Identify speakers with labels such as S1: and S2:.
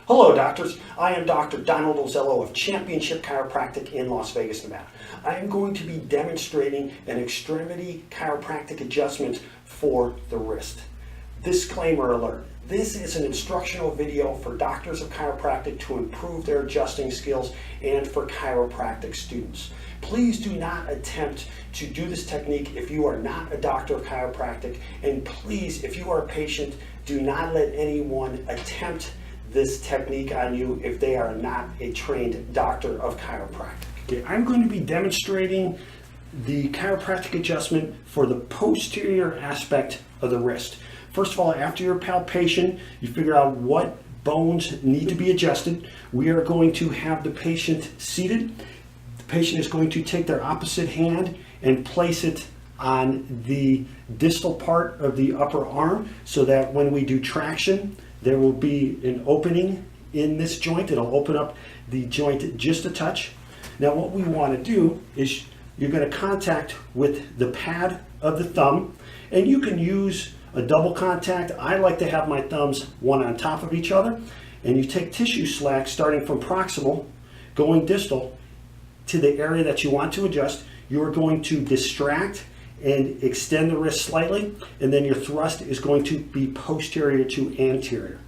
S1: Hello doctors, I am Dr. Donald Ozello of Championship Chiropractic in Las Vegas, Nevada. I am going to be demonstrating an extremity chiropractic adjustment for the wrist. Disclaimer alert, this is an instructional video for doctors of chiropractic to improve their adjusting skills and for chiropractic students. Please do not attempt to do this technique if you are not a doctor of chiropractic, and please, if you are a patient, do not let anyone attempt this technique on you if they are not a trained doctor of chiropractic. Okay, I'm going to be demonstrating the chiropractic adjustment for the posterior aspect of the wrist. First of all, after your palpation, you figure out what bones need to be adjusted. We are going to have the patient seated. The patient is going to take their opposite hand and place it on the distal part of the upper arm so that when we do traction, there will be an opening in this joint. It'll open up the joint just a touch. Now what we want to do is you're going to contact with the pad of the thumb, and you can use a double contact. I like to have my thumbs one on top of each other, and you take tissue slack starting from proximal, going distal to the area that you want to adjust. You're going to distract and extend the wrist slightly, and then your thrust is going to be posterior to anterior.